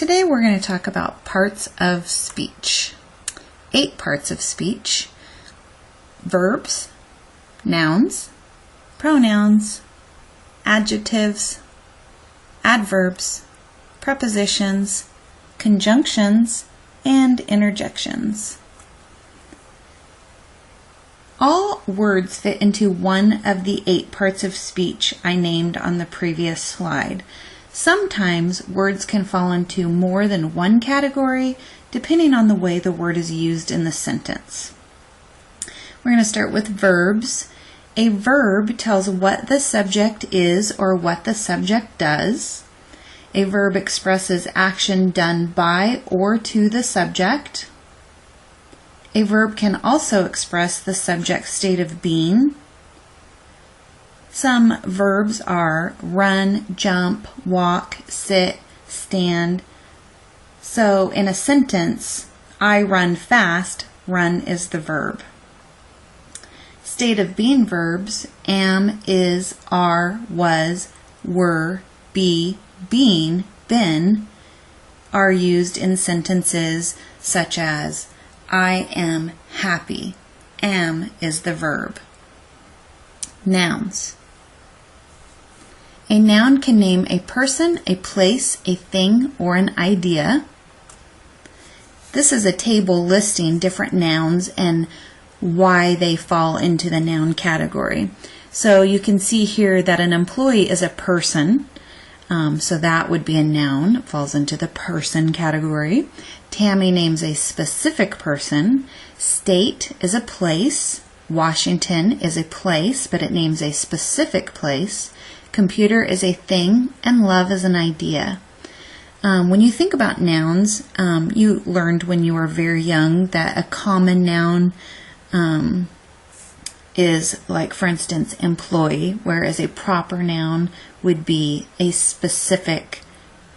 Today we're going to talk about parts of speech. 8 parts of speech: verbs, nouns, pronouns, adjectives, adverbs, prepositions, conjunctions, and interjections. All words fit into one of the 8 parts of speech I named on the previous slide. Sometimes words can fall into more than one category depending on the way the word is used in the sentence. We're going to start with verbs. A verb tells what the subject is or what the subject does. A verb expresses action done by or to the subject. A verb can also express the subject's state of being. Some verbs are run, jump, walk, sit, stand. So in a sentence, I run fast, run is the verb. State of being verbs, am, is, are, was, were, be, being, been, are used in sentences such as I am happy. Am is the verb. Nouns. A noun can name a person, a place, a thing, or an idea. This is a table listing different nouns and why they fall into the noun category. So you can see here that an employee is a person. So that would be a noun. It falls into the person category. Tammy names a specific person. State is a place. Washington is a place, but it names a specific place. Computer is a thing, and love is an idea. When you think about nouns, you learned when you were very young that a common noun is, like, for instance, employee, whereas a proper noun would be a specific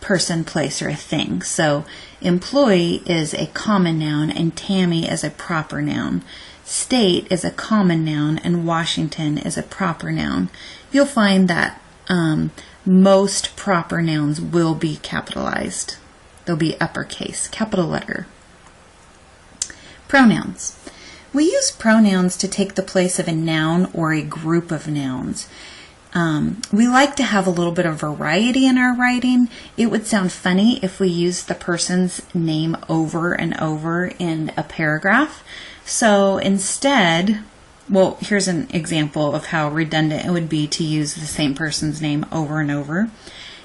person, place, or a thing. So employee is a common noun and Tammy is a proper noun. State is a common noun and Washington is a proper noun. You'll find that most proper nouns will be capitalized. They'll be uppercase, capital letter. Pronouns. We use pronouns to take the place of a noun or a group of nouns. We like to have a little bit of variety in our writing. It would sound funny if we used the person's name over and over in a paragraph. So instead, well, here's an example of how redundant it would be to use the same person's name over and over.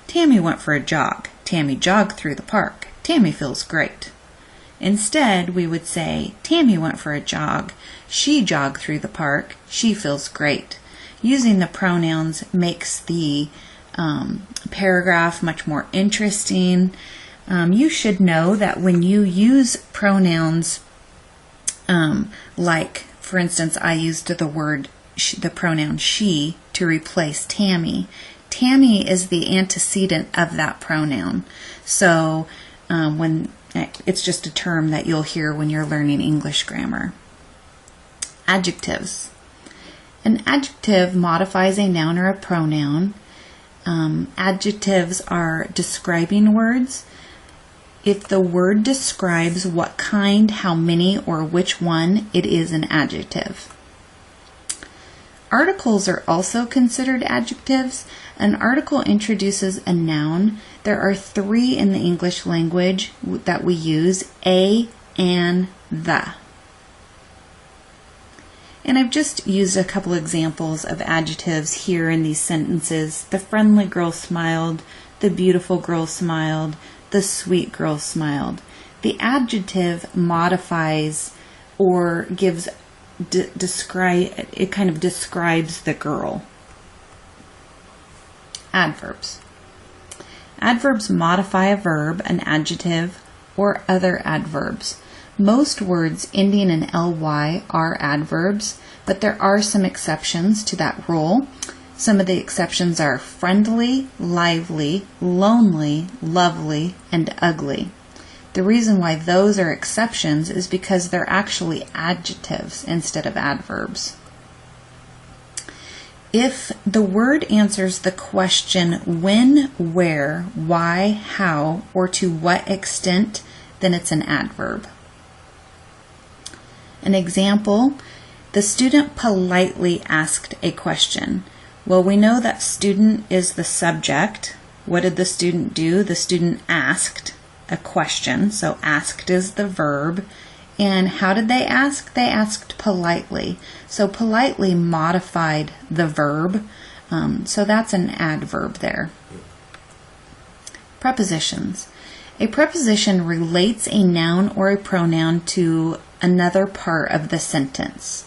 Tammy went for a jog. Tammy jogged through the park. Tammy feels great. Instead, we would say, Tammy went for a jog. She jogged through the park. She feels great. Using the pronouns makes the paragraph much more interesting. You should know that when you use pronouns, like, for instance, I used the pronoun she to replace Tammy. Tammy is the antecedent of that pronoun. So when it's just a term that you'll hear when you're learning English grammar. Adjectives. An adjective modifies a noun or a pronoun. Adjectives are describing words. If the word describes what kind, how many, or which one, it is an adjective. Articles are also considered adjectives. An article introduces a noun. There are 3 in the English language that we use: a, an, the. And I've just used a couple examples of adjectives here in these sentences. The friendly girl smiled. The beautiful girl smiled. The sweet girl smiled. The adjective modifies or gives it kind of describes the girl. Adverbs. Adverbs modify a verb, an adjective, or other adverbs. Most words ending in ly are adverbs, but there are some exceptions to that rule. Some of the exceptions are friendly, lively, lonely, lovely, and ugly. The reason why those are exceptions is because they're actually adjectives instead of adverbs. If the word answers the question when, where, why, how, or to what extent, then it's an adverb. An example, the student politely asked a question. Well, we know that student is the subject. What did the student do? The student asked a question, so asked is the verb. And how did they ask? They asked politely. So politely modified the verb, so that's an adverb there. Prepositions. A preposition relates a noun or a pronoun to another part of the sentence.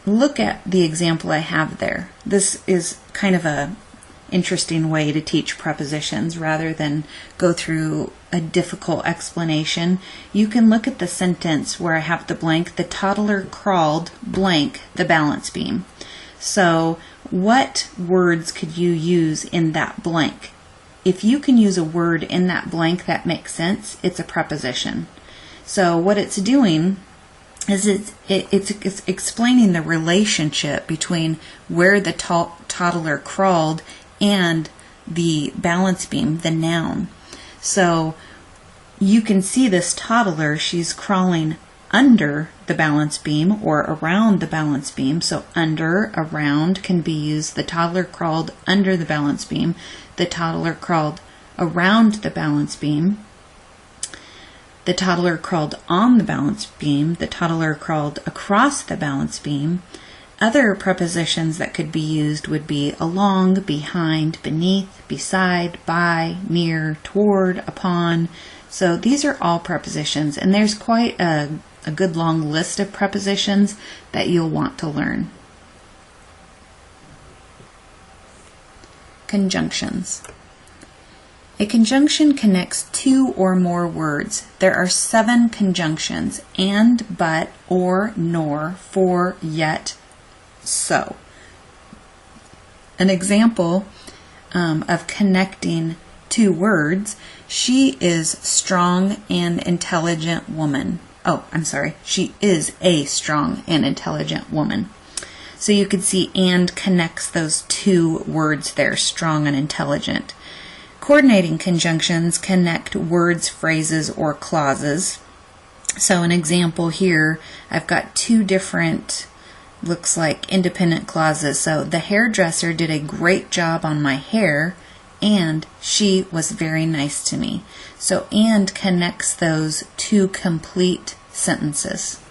Look at the example I have there. This is kind of a interesting way to teach prepositions rather than go through a difficult explanation. You can look at the sentence where I have the blank, the toddler crawled blank the balance beam. So what words could you use in that blank? If you can use a word in that blank that makes sense, it's a preposition. So what it's doing is it's explaining the relationship between where the toddler crawled and the balance beam, the noun. So you can see this toddler, she's crawling under the balance beam or around the balance beam. So under, around can be used. The toddler crawled under the balance beam. The toddler crawled around the balance beam. The toddler crawled on the balance beam. The toddler crawled across the balance beam. Other prepositions that could be used would be along, behind, beneath, beside, by, near, toward, upon. So these are all prepositions, and there's quite a good long list of prepositions that you'll want to learn. Conjunctions. A conjunction connects two or more words. There are 7 conjunctions: and, but, or, nor, for, yet, so. An example of connecting 2 words: she is strong and intelligent woman. Oh, I'm sorry. She is a strong and intelligent woman. So you could see and connects those 2 words there, strong and intelligent. Coordinating conjunctions connect words, phrases, or clauses. So an example here, I've got 2 different, looks like independent clauses. So the hairdresser did a great job on my hair, and she was very nice to me. So and connects those 2 complete sentences.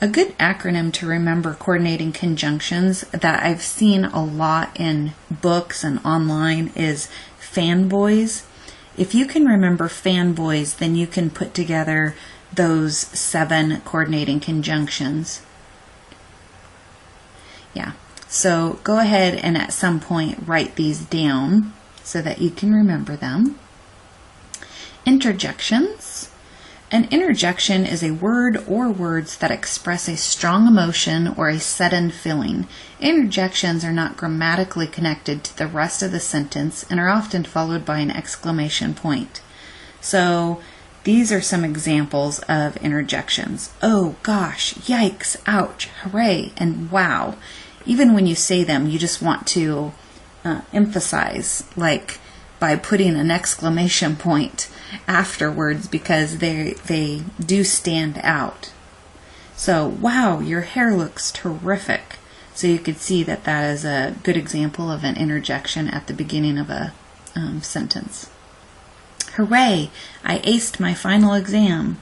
A good acronym to remember coordinating conjunctions that I've seen a lot in books and online is fanboys. If you can remember fanboys, then you can put together those 7 coordinating conjunctions. Yeah, so go ahead and at some point write these down so that you can remember them. Interjections. An interjection is a word or words that express a strong emotion or a sudden feeling. Interjections are not grammatically connected to the rest of the sentence and are often followed by an exclamation point. So these are some examples of interjections. Oh gosh, yikes, ouch, hooray, and wow. Even when you say them, you just want to emphasize, like by putting an exclamation point afterwards, because they do stand out. So, wow, your hair looks terrific. So you could see that that is a good example of an interjection at the beginning of a sentence. Hooray, I aced my final exam.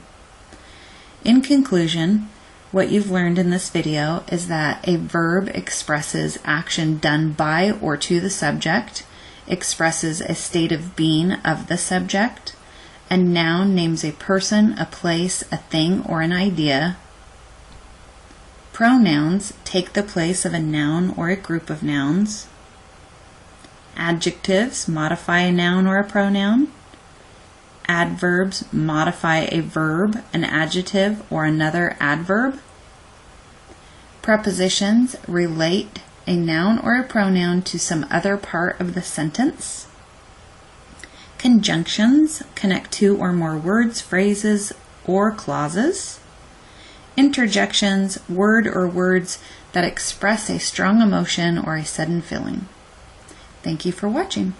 In conclusion, what you've learned in this video is that a verb expresses action done by or to the subject, expresses a state of being of the subject. A noun names a person, a place, a thing, or an idea. Pronouns take the place of a noun or a group of nouns. Adjectives modify a noun or a pronoun. Adverbs modify a verb, an adjective, or another adverb. Prepositions relate a noun or a pronoun to some other part of the sentence. Conjunctions connect 2 or more words, phrases, or clauses. interjections, word or words that express a strong emotion or a sudden feeling. Thank you for watching.